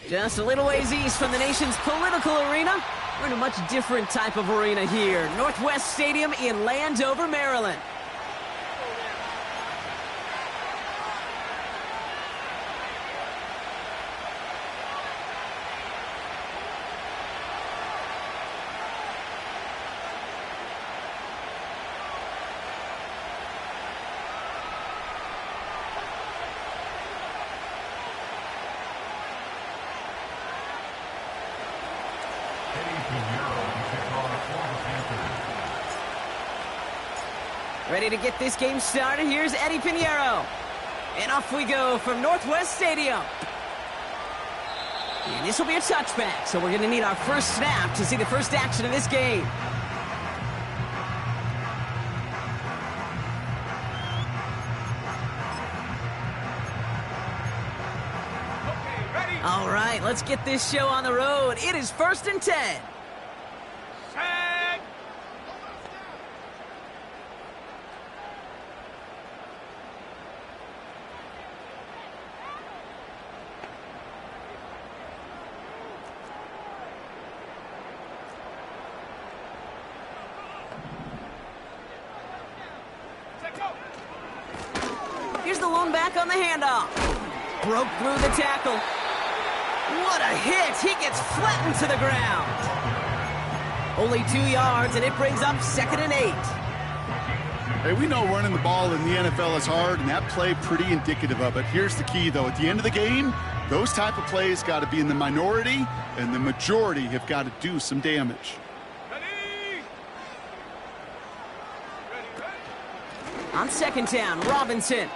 Just a little ways east from the nation's political arena, we're in a much different type of arena here. Northwest Stadium in Landover, Maryland. Ready to get this game started. Here's Eddie Pinheiro. And off we go from Northwest Stadium. And this will be a touchback, so we're going to need our first snap to see the first action of this game. All right, let's get this show on the road. It is 1st and 10. Here's the lone back on the handoff. Broke through the tackle. What a hit! He gets flattened to the ground. Only 2 yards, and it brings up 2nd and 8. Hey, we know running the ball in the NFL is hard, and that play pretty indicative of it. Here's the key, though. At the end of the game, those type of plays got to be in the minority, and the majority have got to do some damage. On 2nd down, Robinson.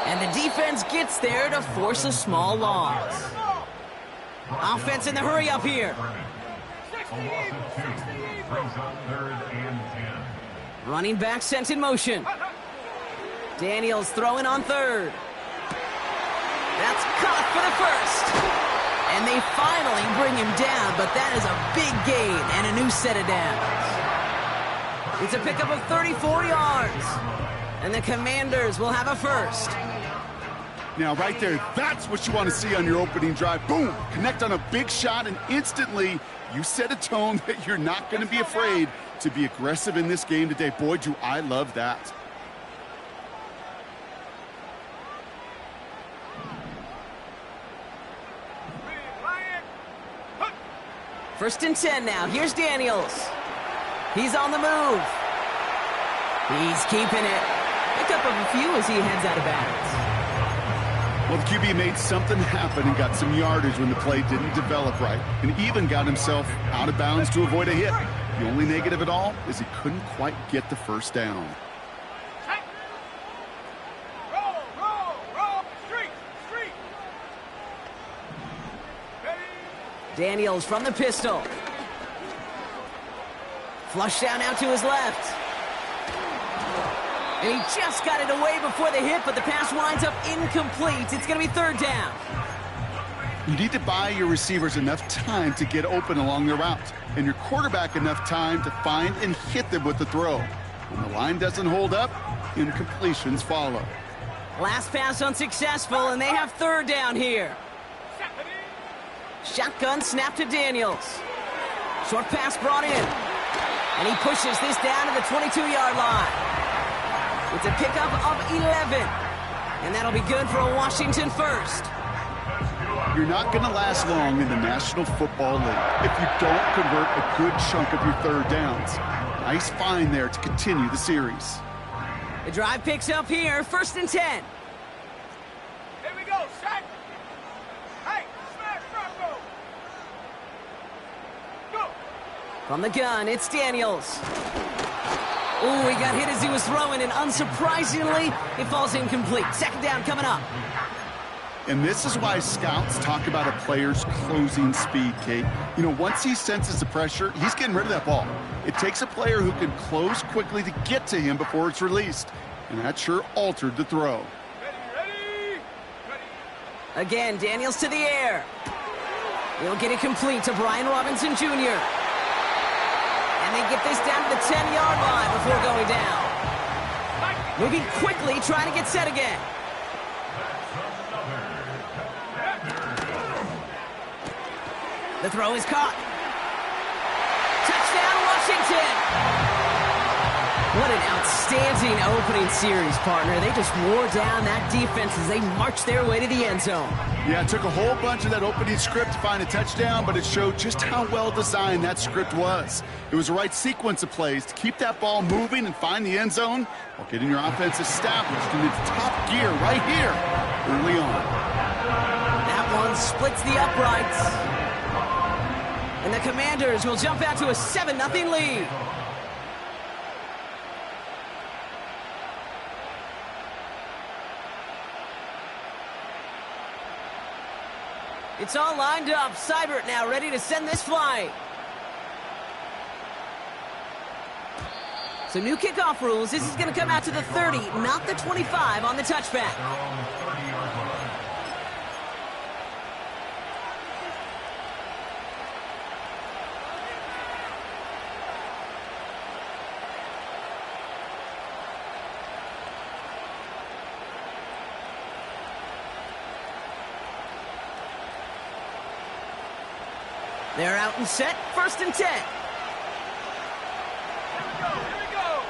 And the defense gets there to force a small loss. Offense in the hurry up here. Running back sent in motion. Daniels throwing on 3rd. That's caught for the first. And they finally bring him down, but that is a big gain and a new set of downs. It's a pickup of 34 yards. And the Commanders will have a first. Now, right there, that's what you want to see on your opening drive. Boom! Connect on a big shot, and instantly you set a tone that you're not going to be afraid to be aggressive in this game today. Boy, do I love that. First and 10 now. Here's Daniels. He's on the move. He's keeping it. Pick up a few as he heads out of bounds. Well, the QB made something happen and got some yardage when the play didn't develop right, and even got himself out of bounds to avoid a hit. The only negative at all is he couldn't quite get the first down. Daniels from the pistol. Flush down out to his left. And he just got it away before the hit, but the pass winds up incomplete. It's going to be 3rd down. You need to buy your receivers enough time to get open along their route, and your quarterback enough time to find and hit them with the throw. When the line doesn't hold up, incompletions follow. Last pass unsuccessful, and they have 3rd down here. Shotgun snap to Daniels. Short pass brought in. And he pushes this down to the 22-yard line. It's a pickup of 11. And that'll be good for a Washington first. You're not going to last long in the National Football League if you don't convert a good chunk of your 3rd downs. Nice find there to continue the series. The drive picks up here, 1st and 10. Here we go, set. Hey, smash Bronco. Go. From the gun, it's Daniels. Ooh, he got hit as he was throwing, and unsurprisingly, it falls incomplete. 2nd down coming up. And this is why scouts talk about a player's closing speed, Kate. You know, once he senses the pressure, he's getting rid of that ball. It takes a player who can close quickly to get to him before it's released. And that sure altered the throw. Ready. Again, Daniels to the air. He'll get it complete to Brian Robinson Jr. And they get this down to the 10-yard line before going down. Moving quickly, trying to get set again. The throw is caught. Touchdown, Washington! What an outstanding opening series, partner. They just wore down that defense as they marched their way to the end zone. Yeah, it took a whole bunch of that opening script to find a touchdown, but it showed just how well designed that script was. It was the right sequence of plays to keep that ball moving and find the end zone while getting your offense established in its top gear right here early on. That one splits the uprights. And the Commanders will jump out to a 7-0 lead. It's all lined up. Seibert now ready to send this flight. So new kickoff rules. This is going to come out to the 30, not the 25 on the touchback. They're out and set, 1st and 10. Here we go.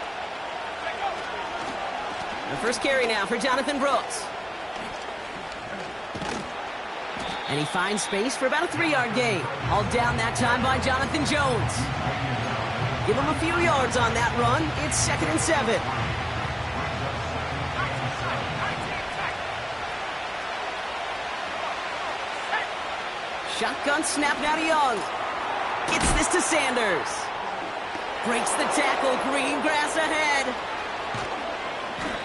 The first carry now for Jonathan Brooks. And he finds space for about a 3-yard gain. All down that time by Jonathan Jones. Give him a few yards on that run. It's 2nd and 7. Shotgun snap now to Young. Gets this to Sanders. Breaks the tackle. Green grass ahead.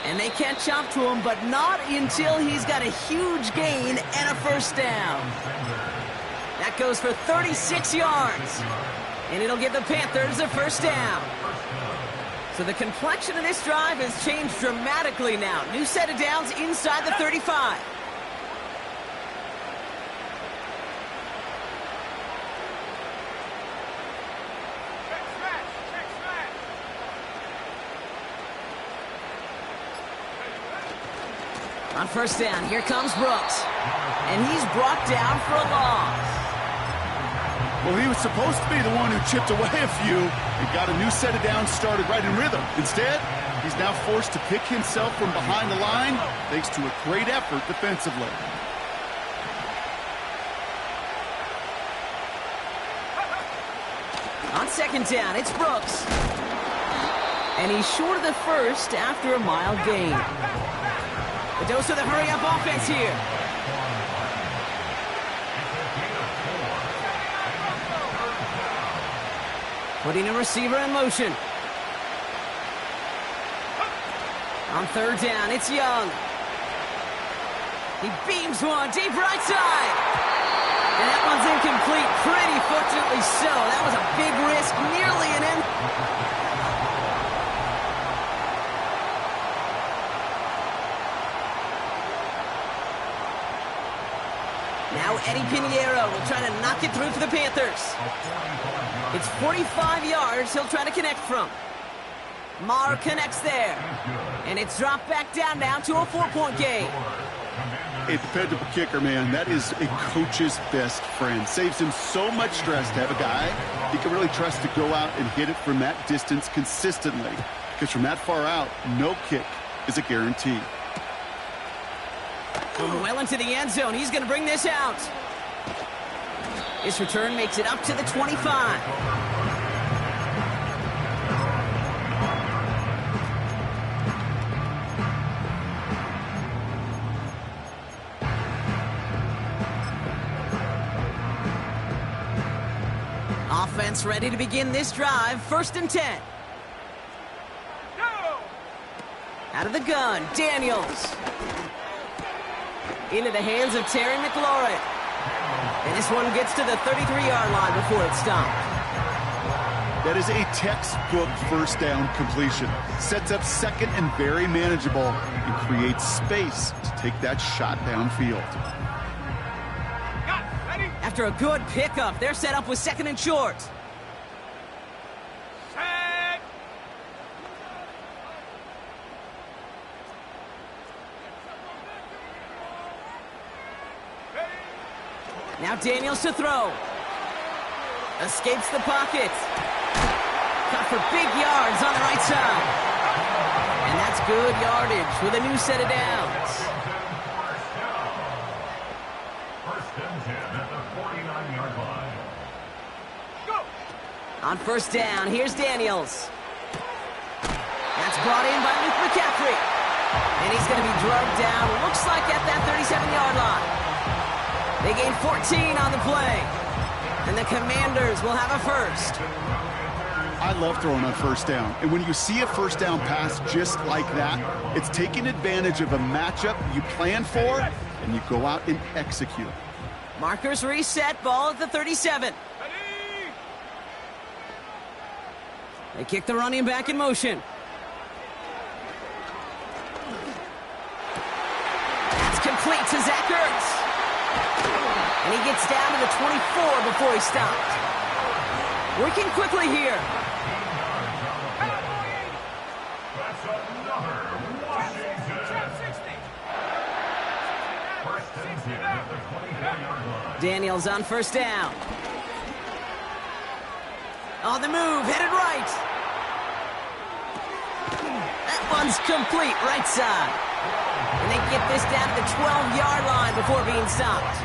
And they can't chop to him, but not until he's got a huge gain and a first down. That goes for 36 yards. And it'll give the Panthers a first down. So the complexion of this drive has changed dramatically now. New set of downs inside the 35. On first down, here comes Brooks. And he's brought down for a loss. Well, he was supposed to be the one who chipped away a few and got a new set of downs started right in rhythm. Instead, he's now forced to pick himself from behind the line thanks to a great effort defensively. On 2nd down, it's Brooks. And he's short of the first after a mild gain. The dose of the hurry-up offense here. Putting a receiver in motion. On 3rd down, it's Young. He beams one deep right side. And that one's incomplete. Pretty fortunately so. That was a big risk, nearly an end. Now Eddie Pinheiro will try to knock it through for the Panthers. It's 45 yards he'll try to connect from. Marr connects there. And it's dropped back down now to a 4-point game. A dependable kicker, man. That is a coach's best friend. Saves him so much stress to have a guy he can really trust to go out and hit it from that distance consistently. Because from that far out, no kick is a guarantee. Well into the end zone. He's going to bring this out. His return makes it up to the 25. Offense ready to begin this drive. 1st and 10. Go! Out of the gun, Daniels. Into the hands of Terry McLaurin. And this one gets to the 33-yard line before it's stopped. That is a textbook first down completion. Sets up 2nd and very manageable and creates space to take that shot downfield. After a good pickup, they're set up with 2nd and short. Set! Now Daniels to throw. Escapes the pocket. Cut for big yards on the right side. And that's good yardage with a new set of downs. First and 10 at the 49-yard line. On first down, here's Daniels. That's brought in by Luke McCaffrey. And he's going to be drugged down, looks like at that 37-yard line. They gain 14 on the play. And the Commanders will have a first. I love throwing on first down. And when you see a first down pass just like that, it's taking advantage of a matchup you plan for, and you go out and execute. Markers reset, ball at the 37. They kick the running back in motion. That's complete to Zach Ertz. And he gets down to the 24 before he stopped. Working quickly here. That's another Washington. First and 10 at the 24-yard line. Daniels on first down. On the move, headed right. That one's complete, right side. And they get this down to the 12-yard line before being stopped.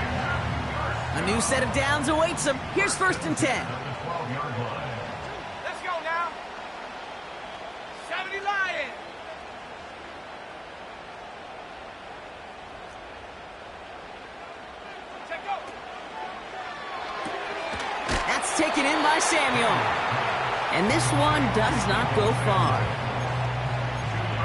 A new set of downs awaits them. Here's first and 10. Let's go now. 70 Lions. Check go. That's taken in by Samuel. And this one does not go far.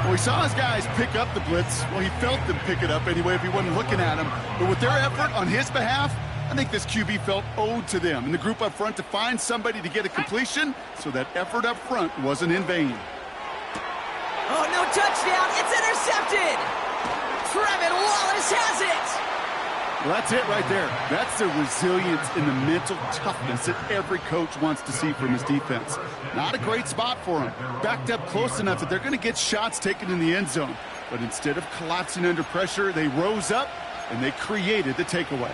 Well, he saw his guys pick up the blitz. Well, he felt them pick it up anyway if he wasn't looking at him. But with their effort on his behalf, I think this QB felt owed to them and the group up front to find somebody to get a completion, so that effort up front wasn't in vain. Oh, no touchdown. It's intercepted. Trevin Wallace has it. Well, that's it right there. That's the resilience and the mental toughness that every coach wants to see from his defense. Not a great spot for him. Backed up close enough that they're going to get shots taken in the end zone. But instead of collapsing under pressure, they rose up and they created the takeaway.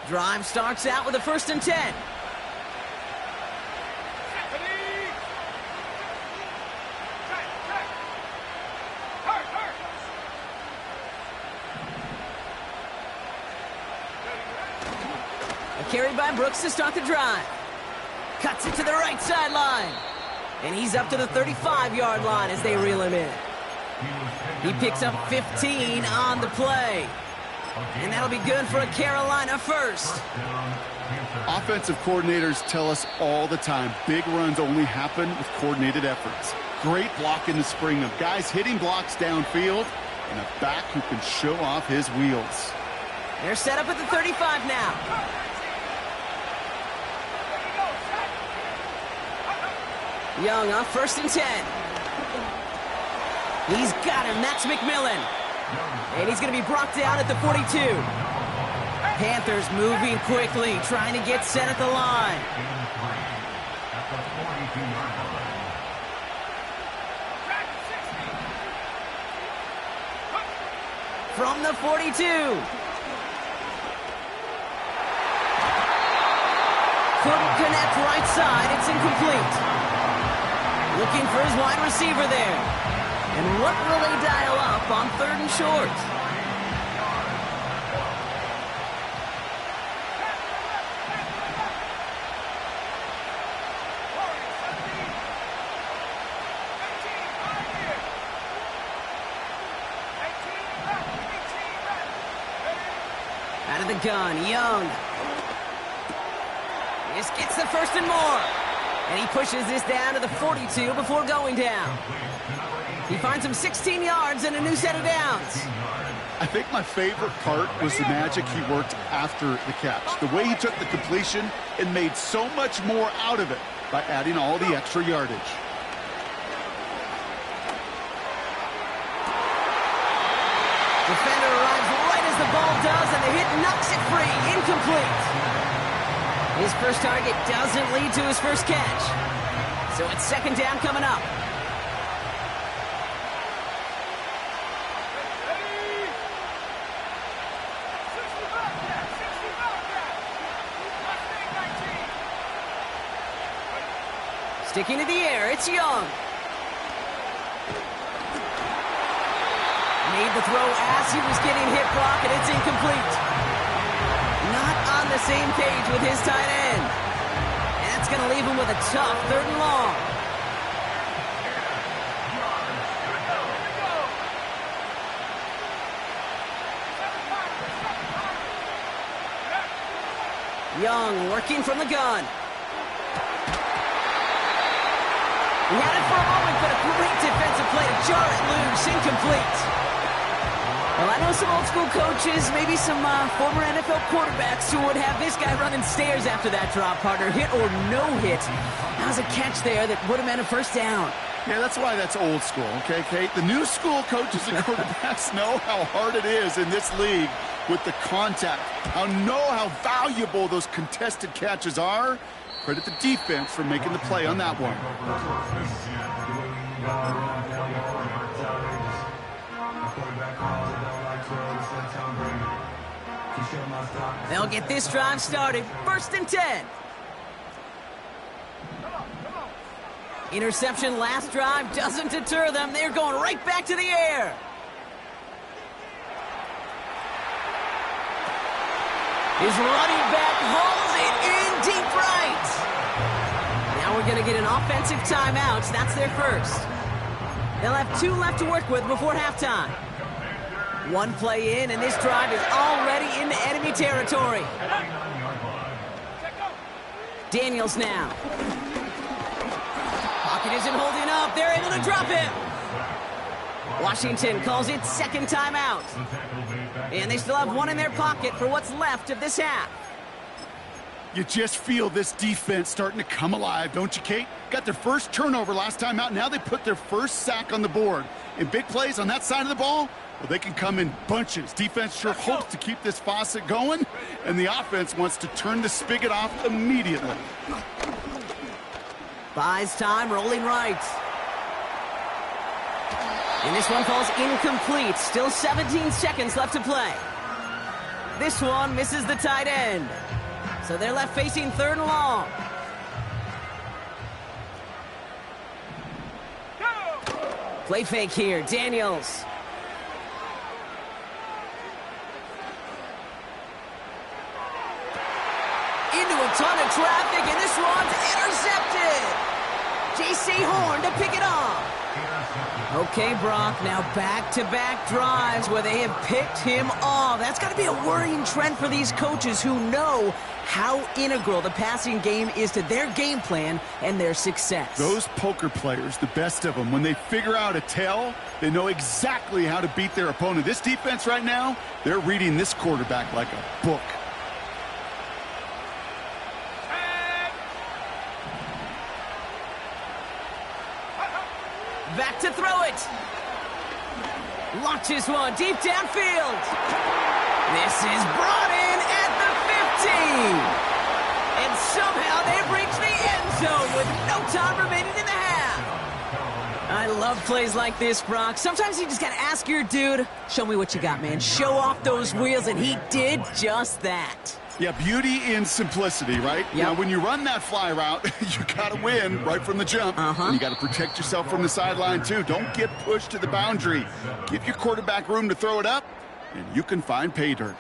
Drive starts out with a first and 10. A carry by Brooks to start the drive. Cuts it to the right sideline. And he's up to the 35-yard line as they reel him in. He picks up 15 on the play. And that'll be good for a Carolina first. Offensive coordinators tell us all the time, big runs only happen with coordinated efforts. Great block in the spring of guys hitting blocks downfield and a back who can show off his wheels. They're set up at the 35 now. Young on first and 10. He's got him. That's McMillan. And he's going to be brought down at the 42. Panthers moving quickly, trying to get set at the line. From the 42. Couldn't connect right side. It's incomplete. Looking for his wide receiver there. And what will they dial up on third and short? Out of the gun, Young. Just gets the first and more. And he pushes this down to the 42 before going down. He finds him 16 yards and a new set of downs. I think my favorite part was the magic he worked after the catch. The way he took the completion and made so much more out of it by adding all the extra yardage. Defender arrives right as the ball does, and the hit knocks it free. Incomplete. His first target doesn't lead to his first catch. So it's second down coming up. Sticking to the air, it's Young. Made the throw as he was getting hit, Brock, and it's incomplete. Not on the same page with his tight end. And that's going to leave him with a tough 3rd and long. Young working from the gun. He had it for a moment, but a great defensive play to jar it loose, incomplete. Well, I know some old-school coaches, maybe some former NFL quarterbacks who would have this guy running stairs after that drop, partner. Hit or no hit. That was a catch there that would have meant a first down. Yeah, that's why that's old school, okay, Kate? The new school coaches and quarterbacks know how hard it is in this league with the contact. Know how valuable those contested catches are. Credit the defense for making the play on that one. They'll get this drive started. 1st and 10. Interception last drive doesn't deter them. They're going right back to the air. His running back hauls it in deep right. Now we're going to get an offensive timeout. That's their first. They'll have 2 left to work with before halftime. 1 play in, and this drive is already into enemy territory. Daniels now. Pocket isn't holding up. They're able to drop him. Washington calls it 2nd timeout. And they still have 1 in their pocket for what's left of this half. You just feel this defense starting to come alive, don't you, Kate? Got their first turnover last time out. Now they put their first sack on the board. And big plays on that side of the ball, well, they can come in bunches. Defense sure hopes to keep this faucet going, and the offense wants to turn the spigot off immediately. Buys time, rolling right. And this one falls incomplete. Still 17 seconds left to play. This one misses the tight end. So they're left facing 3rd and long. Play fake here, Daniels. Into a ton of traffic, and this one's intercepted. J.C. Horn to pick it off. Okay, Brock, now back-to-back drives where they have picked him off. That's got to be a worrying trend for these coaches who know how integral the passing game is to their game plan and their success. Those poker players, the best of them, when they figure out a tell, they know exactly how to beat their opponent. This defense right now, they're reading this quarterback like a book. Back to throw it. Launches one deep downfield. This is brought in at the 15. And somehow they've reached the end zone with no time remaining in the half. I love plays like this, Brock. Sometimes you just got to ask your dude, show me what you got, man. Show off those wheels, and he did just that. Yeah, beauty in simplicity, right? Yep. Now, when you run that fly route, you got to win right from the jump. And you got to protect yourself from the sideline, too. Don't get pushed to the boundary. Give your quarterback room to throw it up, and you can find pay dirt.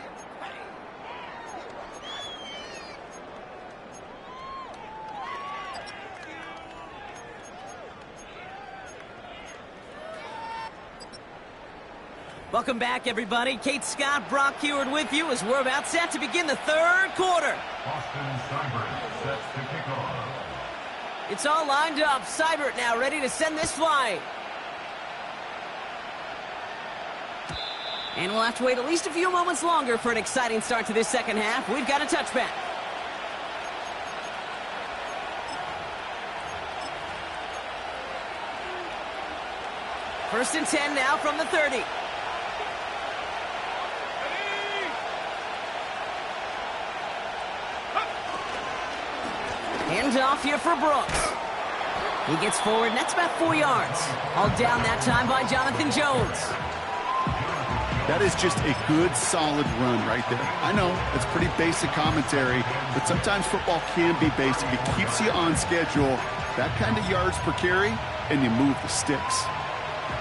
Welcome back, everybody. Kate Scott, Brock Heward with you as we're about set to begin the 3rd quarter. Austin Seibert sets the kickoff. It's all lined up. Seibert now ready to send this flight. And we'll have to wait at least a few moments longer for an exciting start to this second half. We've got a touchback. First and 10 now from the 30. Hand off here for Brooks. He gets forward, and that's about 4 yards. All down that time by Jonathan Jones. That is just a good, solid run right there. I know, it's pretty basic commentary, but sometimes football can be basic. It keeps you on schedule. That kind of yards per carry, and you move the sticks.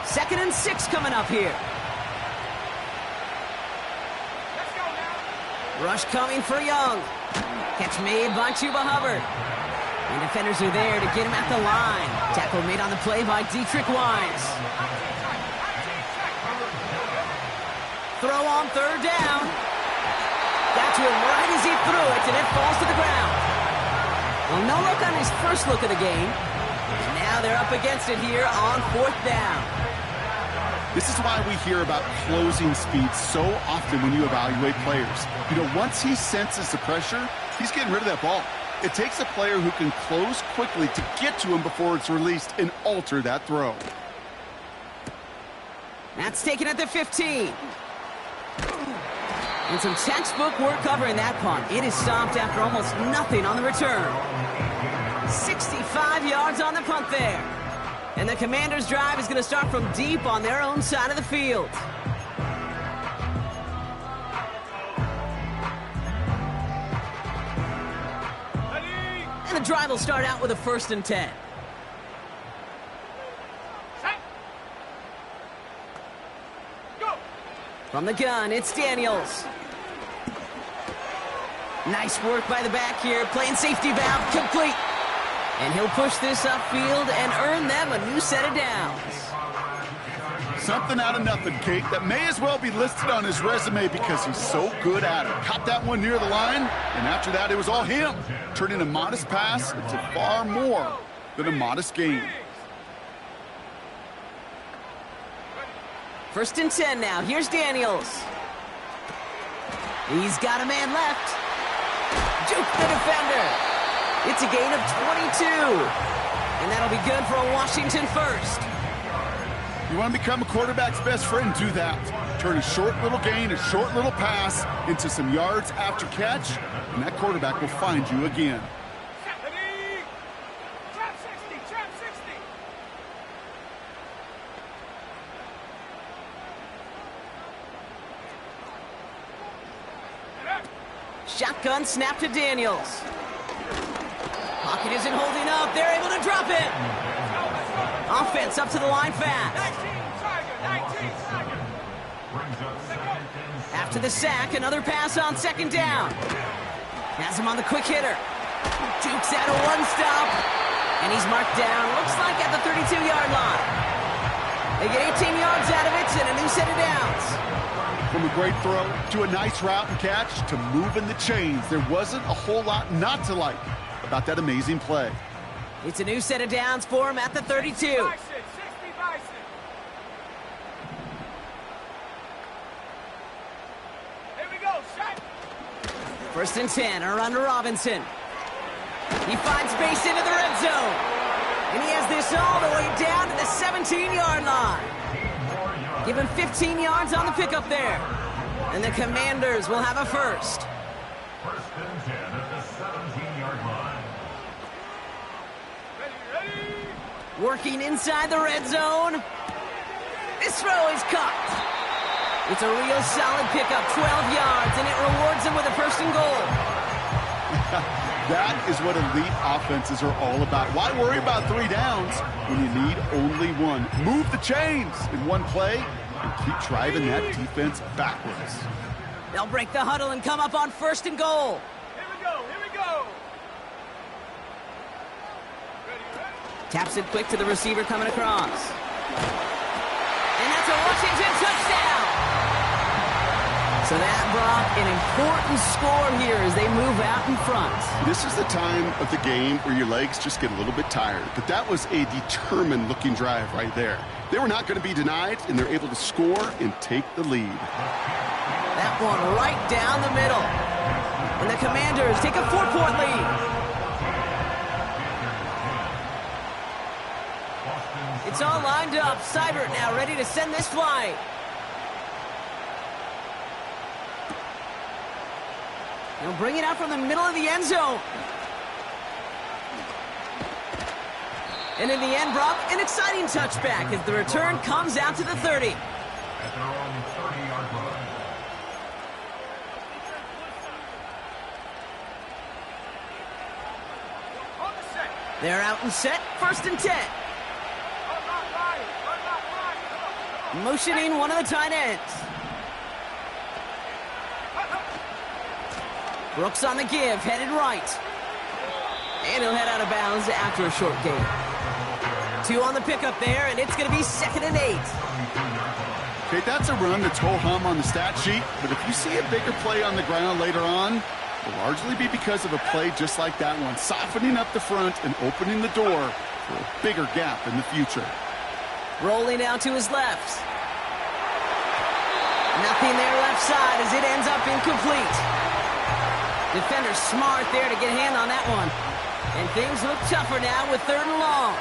2nd and 6 coming up here. Let's go now. Rush coming for Young. Catch made by Chuba Hubbard. And defenders are there to get him at the line. Tackle made on the play by Dietrich Wise. Throw on 3rd down. Got to him right as he threw it, and it falls to the ground. Well, no look on his first look of the game. And now they're up against it here on 4th down. This is why we hear about closing speed so often when you evaluate players. You know, once he senses the pressure, he's getting rid of that ball. It takes a player who can close quickly to get to him before it's released and alter that throw. That's taken at the 15. And some textbook work covering that punt. It is stopped after almost nothing on the return. 65 yards on the punt there. And the Commanders' drive is going to start from deep on their own side of the field. And the drive will start out with a 1st and 10. Set. Go. From the gun, it's Daniels. Nice work by the back here. Playing safety valve complete. And he'll push this upfield and earn them a new set of downs. Something out of nothing, Kate, that may as well be listed on his resume because he's so good at it. Caught that one near the line, and after that, it was all him. Turning a modest pass into far more than a modest gain. 1st and 10 now. Here's Daniels. He's got a man left. Juke the defender. It's a gain of 22. And that'll be good for a Washington 1st. You want to become a quarterback's best friend? Do that. Turn a short little gain, a short little pass into some yards after catch, and that quarterback will find you again. Ready. Trap 60. Trap 60. Shotgun snap to Daniels. Pocket isn't holding up. They're able to drop it. Offense up to the line fast. 19 Tiger. After the sack, another pass on 2nd down. Has him on the quick hitter. Jukes out a one-stop. And he's marked down, looks like at the 32-yard line. They get 18 yards out of it and a new set of downs. From a great throw to a nice route and catch to moving the chains, there wasn't a whole lot not to like about that amazing play. It's a new set of downs for him at the 32. 60 Bison. Here we go. Shot. 1st and 10, a run to Robinson. He finds space into the red zone. And he has this all the way down to the 17-yard line. Give him 15 yards on the pickup there. And the Commanders will have a 1st. 1st and 10 at the 17-yard line. Ready. Working inside the red zone. This throw is caught. It's a real solid pickup, 12 yards, and it rewards him with a 1st and goal. That is what elite offenses are all about. Why worry about 3 downs when you need only one? Move the chains in one play and keep driving that defense backwards. They'll break the huddle and come up on 1st and goal. Here we go. Ready. Taps it quick to the receiver coming across. And that's a Washington touchdown. So that brought an important score here as they move out in front. This is the time of the game where your legs just get a little bit tired. But that was a determined-looking drive right there. They were not going to be denied, and they're able to score and take the lead. That one right down the middle. And the Commanders take a 4-point lead. It's all lined up. Seibert now ready to send this flight. He'll bring it out from the middle of the end zone. And in the end, Brock, an exciting touchback as the return comes out to the 30. At their own 30-yard line. On the set. They're out and set, 1st and 10. Motioning one of the tight ends. Brooks on the give, headed right. And he'll head out of bounds after a short gain. 2 on the pickup there, and it's going to be 2nd and 8. Okay, that's a run that's ho-hum on the stat sheet, but if you see a bigger play on the ground later on, it will largely be because of a play just like that one, softening up the front and opening the door for a bigger gap in the future. Rolling out to his left. Nothing there left side as it ends up incomplete. Defender smart there to get a hand on that one. And things look tougher now with 3rd and long.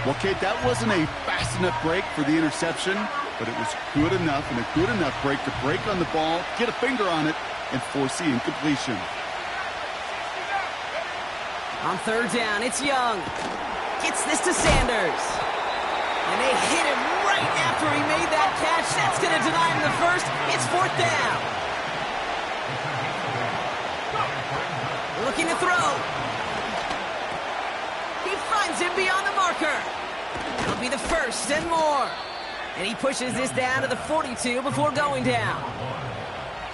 Well, Kate, that wasn't a fast enough break for the interception, but it was good enough and a good enough break to break on the ball, get a finger on it, and force the incompletion. On 3rd down, it's Young. Gets this to Sanders. And they hit him right after he made that catch. That's going to deny him the first. It's 4th down. Looking to throw. He finds him beyond the marker. It'll be the 1st and more. And he pushes this down to the 42 before going down.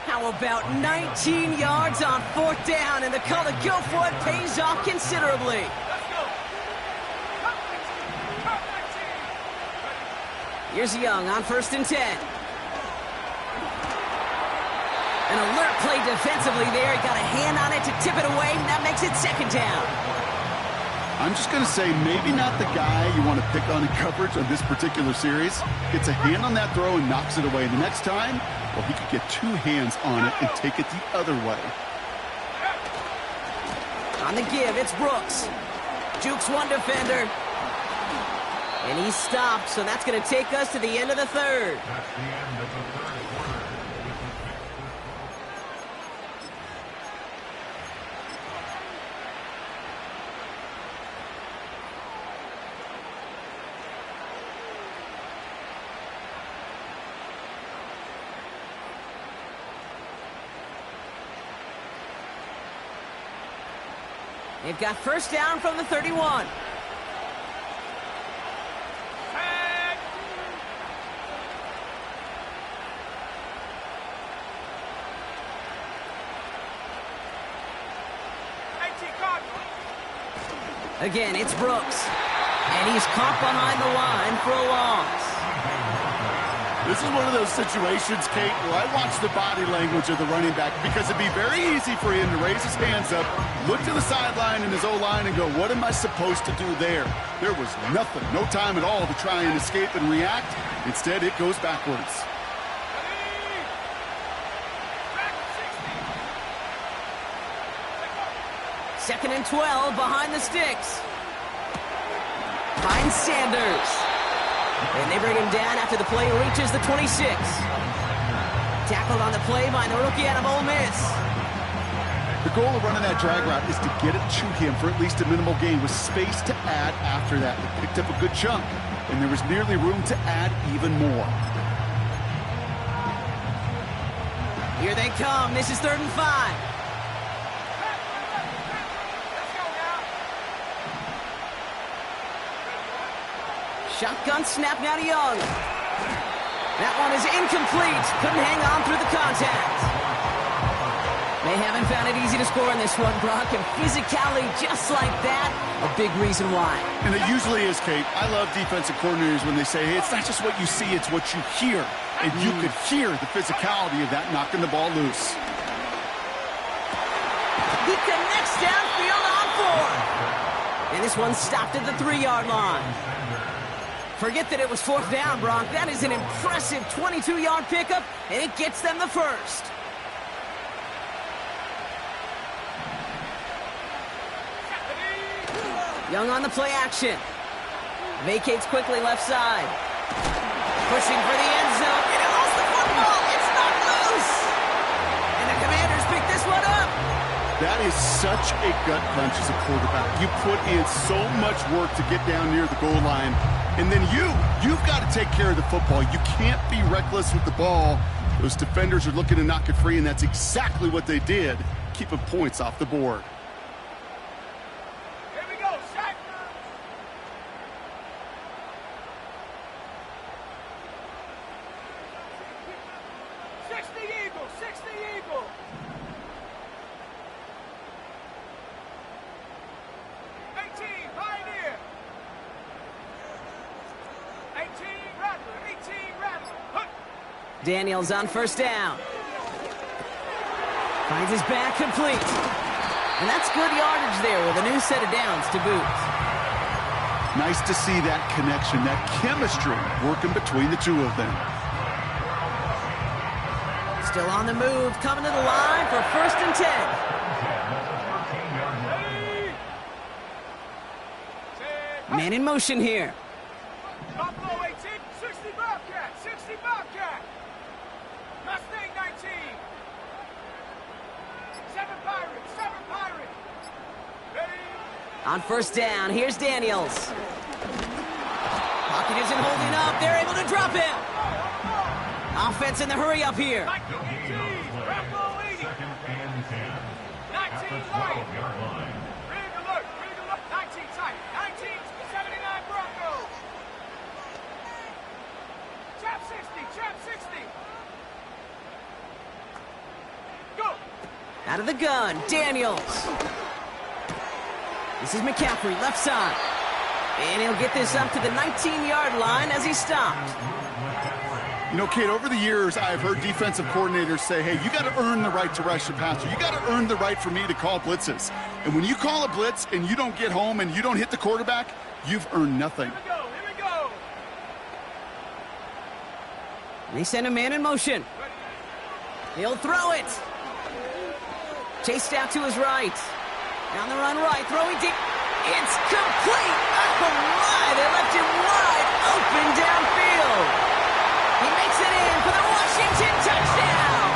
How about 19 yards on 4th down, and the call to go for it pays off considerably. Here's Young on 1st and 10. An alert play defensively there. He got a hand on it to tip it away, and that makes it 2nd down. I'm just going to say maybe not the guy you want to pick on in coverage on this particular series. Gets a hand on that throw and knocks it away. The next time, well, he could get 2 hands on it and take it the other way. On the give, it's Brooks. Jukes one defender. And he stops, so that's going to take us to the end of the 3rd. That's the end of the 3rd quarter. They've got 1st down from the 31. Again, it's Brooks. And he's caught behind the line for a loss. This is one of those situations, Kate, where I watch the body language of the running back because it'd be very easy for him to raise his hands up, look to the sideline in his O-line and go, what am I supposed to do there? There was nothing, no time at all to try and escape and react. Instead, it goes backwards. Second and 12 behind the sticks. Finds Sanders. And they bring him down after the play reaches the 26. Tackled on the play by the rookie out of Ole Miss. The goal of running that drag route is to get it to him for at least a minimal gain with space to add after that. They picked up a good chunk, and there was nearly room to add even more. Here they come. This is 3rd and 5. Shotgun snap now to Young. That one is incomplete. Couldn't hang on through the contact. They haven't found it easy to score in this one, Brock, and physicality just like that, a big reason why. And it usually is, Kate. I love defensive coordinators when they say, hey, it's not just what you see, it's what you hear. And you could hear the physicality of that knocking the ball loose. He connects downfield on 4. And this one stopped at the 3-yard line. Forget that it was 4th down, Brock. That is an impressive 22-yard pickup, and it gets them the first. Young on the play action. Vacates quickly left side. Pushing for the end zone, and he lost the football. It's not loose. And the Commanders pick this one up. That is such a gut punch as a quarterback. You put in so much work to get down near the goal line. And then you've got to take care of the football. You can't be reckless with the ball. Those defenders are looking to knock it free, and that's exactly what they did, keeping points off the board. Here we go, 60 Eagle. 18 Pioneer. 18 Rattler. 18 Rattler. Hook. Daniels on first down. Finds his back complete. And that's good yardage there with a new set of downs to boot. Nice to see that connection, that chemistry working between the two of them. Still on the move, coming to the line for first and 10. Man in motion here. Buffalo 18. 60 Bobcat. 60 Bobcat. Mustang 19. 7 Pirates. 7 Pirates. Ready. On first down, here's Daniels. Pocket isn't holding up. They're able to drop him. Offense in the hurry up here. 19 Bravo 80. 19 light. Rig alert. Rig alert. 19 tight. 19 79 Bronco. Chap 60. Chap 60. Go. Out of the gun, Daniels. This is McCaffrey, left side. And he'll get this up to the 19-yard line as he stopped. You know, Kate, over the years, I've heard defensive coordinators say, hey, you got to earn the right to rush the passer. You got to earn the right for me to call blitzes. And when you call a blitz and you don't get home and you don't hit the quarterback, you've earned nothing. Here we go. Here we go. They send a man in motion. He'll throw it. Chased out to his right. Down the run right, throwing deep. It's complete. Oh, my. They left him wide open downfield. He makes it in for the Washington touchdown.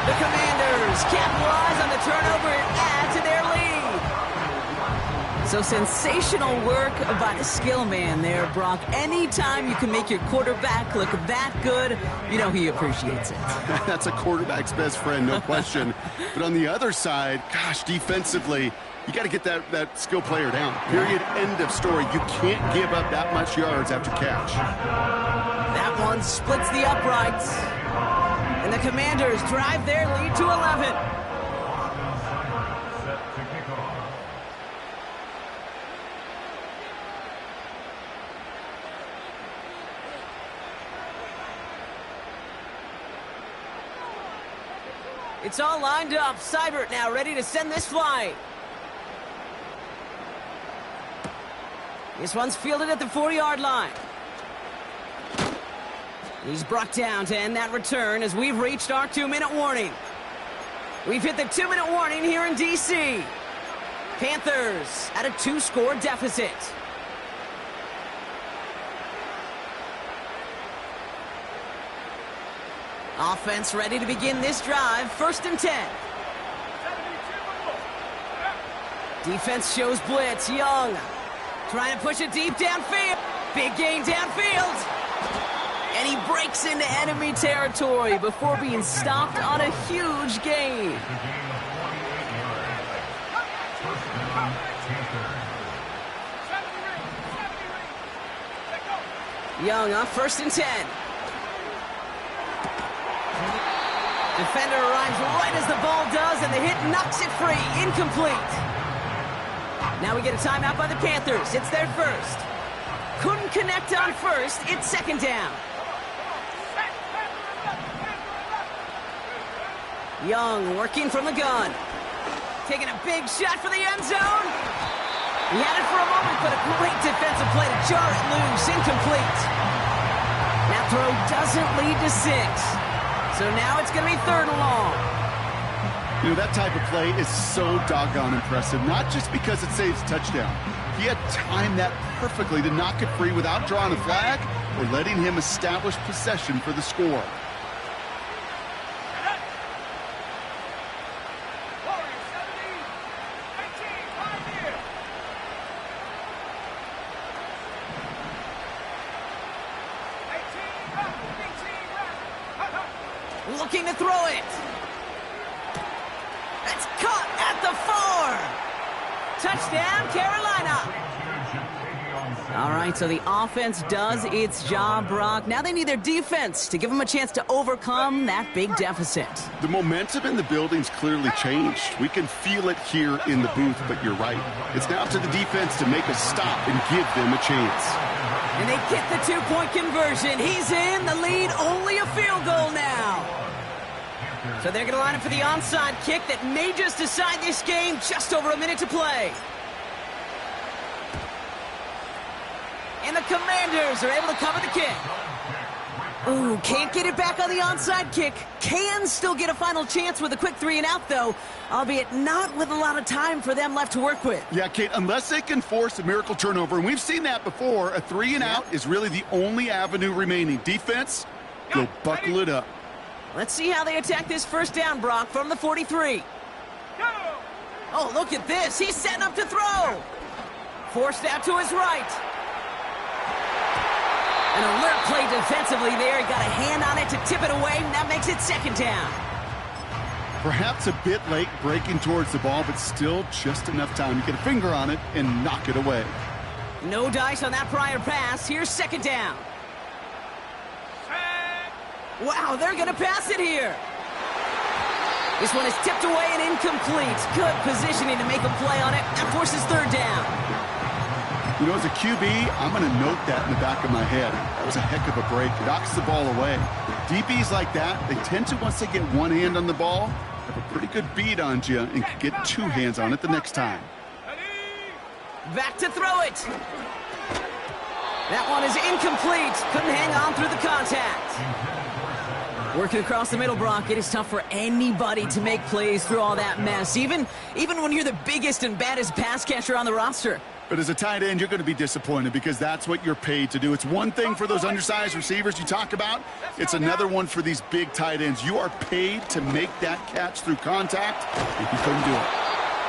The Commanders capitalize on the turnover and add to their lead. So sensational work by the skill man there, Brock. Anytime you can make your quarterback look that good, you know he appreciates it. That's a quarterback's best friend, no question. But on the other side, gosh, defensively, you got to get that skill player down. Period. End of story. You can't give up that much yards after catch. That one splits the uprights. And the Commanders drive their lead to 11. It's all lined up. Seibert now ready to send this flight. This one's fielded at the 4-yard line. He's brought down to end that return as we've reached our 2-minute warning. We've hit the 2-minute warning here in D.C. Panthers at a 2-score deficit. Offense ready to begin this drive. First and 10. Defense shows blitz. Young trying to push it deep downfield. Big gain downfield. And he breaks into enemy territory before being stopped on a huge gain. Young on first and 10. Defender arrives right as the ball does, and the hit knocks it free. Incomplete. Now we get a timeout by the Panthers. It's their first. Couldn't connect on first. It's second down. Young working from the gun. Taking a big shot for the end zone. He had it for a moment, but a great defensive play to jar it loose. Incomplete. That throw doesn't lead to 6. So now it's going to be 3rd and long. You know, that type of play is so doggone impressive, not just because it saves a touchdown. He had timed that perfectly to knock it free without drawing a flag or letting him establish possession for the score. Looking to throw it. That's caught at the 4. Touchdown, Carolina. All right, so the offense does its job, Brock. Now they need their defense to give them a chance to overcome that big deficit. The momentum in the building's clearly changed. We can feel it here in the booth, but you're right. It's now up to the defense to make a stop and give them a chance. And they get the two-point conversion. He's in. The lead, only a field goal now. So they're going to line up for the onside kick that may just decide this game. Just over a minute to play. And the Commanders are able to cover the kick. Ooh, can't get it back on the onside kick. Can still get a final chance with a quick 3-and-out, though, albeit not with a lot of time for them left to work with. Yeah, Kate, unless they can force a miracle turnover, and we've seen that before, a 3-and-out is really the only avenue remaining. Defense, go buckle it up. Let's see how they attack this first down, Brock, from the 43. Oh, look at this. He's setting up to throw. Forced out to his right. An alert play defensively there. He got a hand on it to tip it away, and that makes it second down. Perhaps a bit late breaking towards the ball, but still just enough time to get a finger on it and knock it away. No dice on that prior pass. Here's second down. Wow, they're going to pass it here. This one is tipped away and incomplete. Good positioning to make a play on it. That forces third down. You know, as a QB, I'm going to note that in the back of my head. That was a heck of a break. Knocks the ball away. DBs like that, they tend to, once they get one hand on the ball, have a pretty good beat on you and can get two hands on it the next time. Back to throw it. That one is incomplete. Couldn't hang on through the contact. Working across the middle, Brock, it is tough for anybody to make plays through all that mess, even when you're the biggest and baddest pass catcher on the roster. But as a tight end, you're going to be disappointed because that's what you're paid to do. It's one thing for those undersized receivers you talk about. It's another one for these big tight ends. You are paid to make that catch through contact, and you couldn't do it.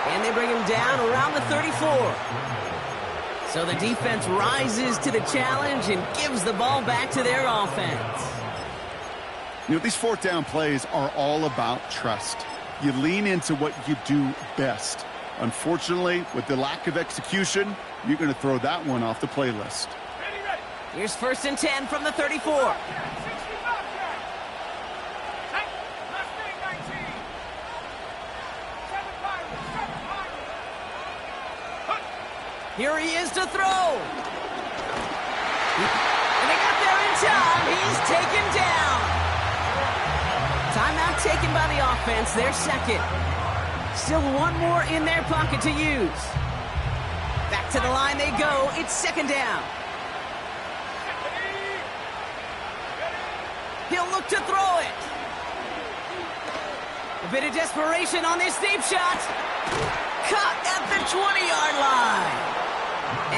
And they bring him down around the 34. So the defense rises to the challenge and gives the ball back to their offense. You know, these fourth down plays are all about trust. You lean into what you do best. Unfortunately, with the lack of execution, you're going to throw that one off the playlist. Here's 1st and 10 from the 34. Here he is to throw. And they got there in time. He's taken down. Timeout taken by the offense. Their second. Still one more in their pocket to use. Back to the line they go. It's second down. He'll look to throw it. A bit of desperation on this deep shot. Caught at the 20-yard line.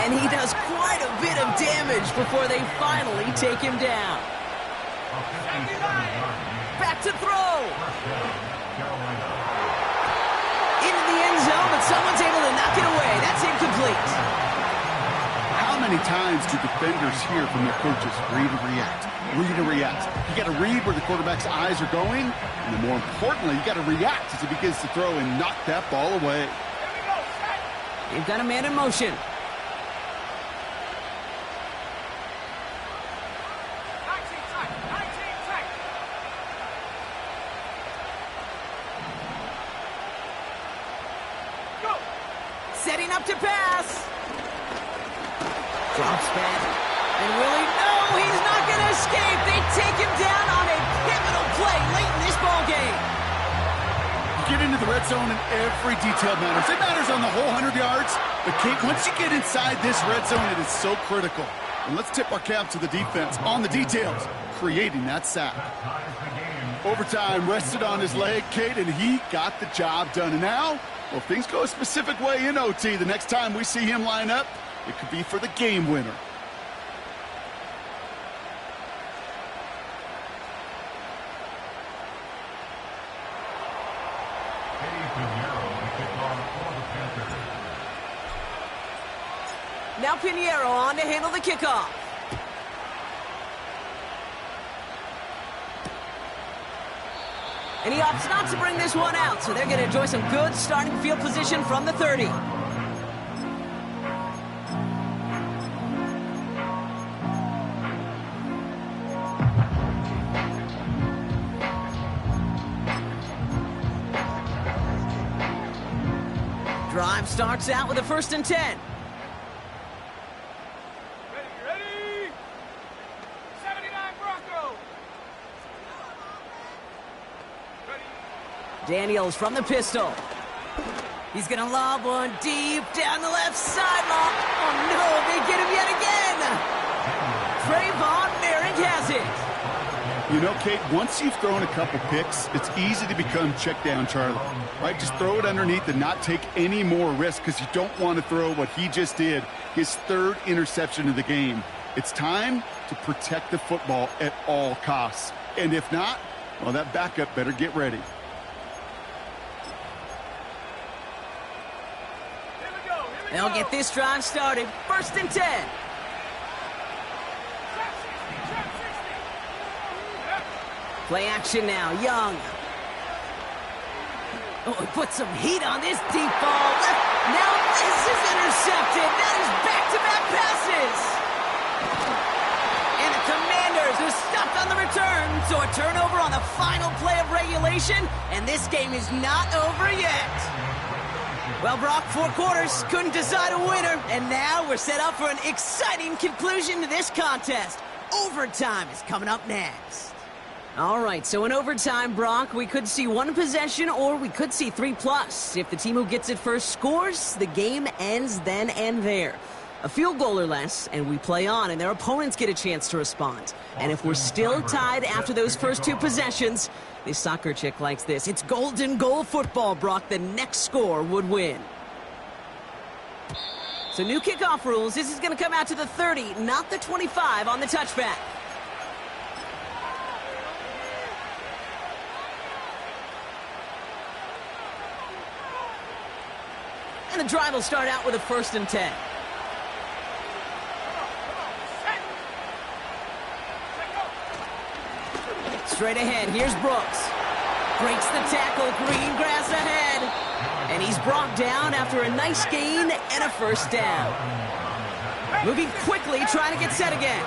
And he does quite a bit of damage before they finally take him down. Back to throw. Into the end zone, but someone's able to knock it away. That's incomplete. How many times do defenders hear from their coaches, read and react, read and react? You got to read where the quarterback's eyes are going, and then more importantly, you got to react as he begins to throw and knock that ball away. They've got a man in motion. Setting up to pass. Drops back. And will he? No, he's not going to escape. They take him down on a pivotal play late in this ball game. You get into the red zone and every detail matters. It matters on the whole 100 yards. But, Kate, once you get inside this red zone, it is so critical. And let's tip our cap to the defense on the details, creating that sack. Overtime rested on his leg, Kate, and he got the job done. And now, well, if things go a specific way in OT, the next time we see him line up, it could be for the game winner. Now Pinheiro on to handle the kickoff. And he opts not to bring this one out, so they're going to enjoy some good starting field position from the 30. starts out with a 1st and 10. Ready? 79 Broncos. Ready? Daniels from the pistol. He's going to lob one deep down the left sideline. Oh, no, they get him yet again. Trayvon Merrick has it. You know, Kate, once you've thrown a couple picks, it's easy to become check down Charlie, right? Just throw it underneath and not take any more risk because you don't want to throw what he just did, his 3rd interception of the game. It's time to protect the football at all costs. And if not, well, that backup better get ready. Here we go. They'll get this drive started. 1st and 10. Play action now, Young. Oh, he put some heat on this deep ball. Now this is intercepted. That is back-to-back passes. And the Commanders are stopped on the return. So a turnover on the final play of regulation. And this game is not over yet. Well, Brock, 4 quarters, couldn't decide a winner. And now we're set up for an exciting conclusion to this contest. Overtime is coming up next. All right, so in overtime, Brock, we could see 1 possession or we could see 3+. If the team who gets it first scores, the game ends then and there. A field goal or less, and we play on, and their opponents get a chance to respond. And if we're still tied after those first 2 possessions, this soccer chick likes this. It's golden goal football, Brock. The next score would win. So new kickoff rules. This is going to come out to the 30, not the 25 on the touchback. And the drive will start out with a 1st and 10. Straight ahead, here's Brooks. Breaks the tackle, green grass ahead. And he's brought down after a nice gain and a 1st down. Moving quickly, trying to get set again.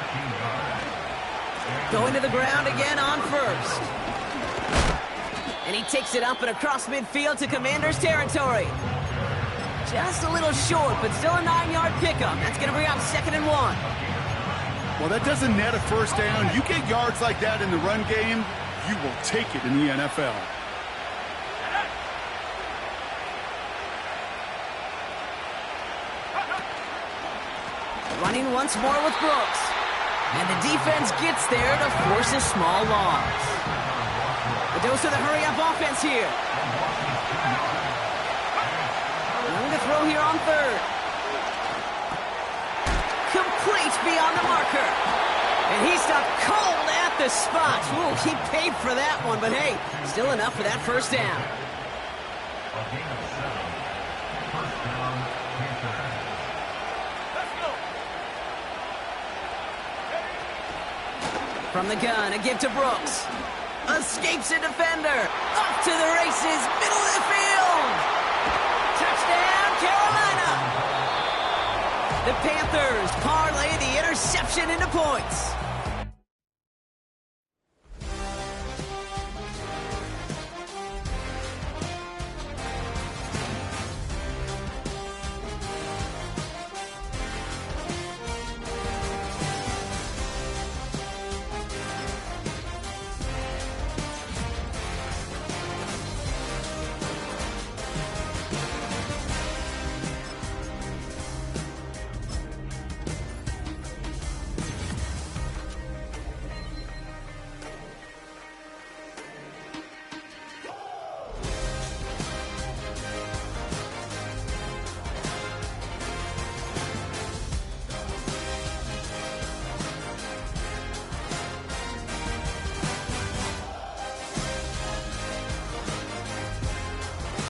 Going to the ground again on 1st. And he takes it up and across midfield to Commanders territory. Just a little short, but still a 9-yard pickup. That's going to bring up 2nd and 1. Well, that doesn't net a 1st down. You get yards like that in the run game, you will take it in the NFL. Running once more with Brooks. And the defense gets there to force a small loss. The dose of the hurry-up offense here. To throw here on 3rd. Complete beyond the marker. And he stopped cold at the spot. Ooh, he paid for that one, but hey, still enough for that 1st down. From the gun, a give to Brooks. Escapes a defender. Off to the races, middle of the field. Touchdown, Carolina! The Panthers parlay the interception into points.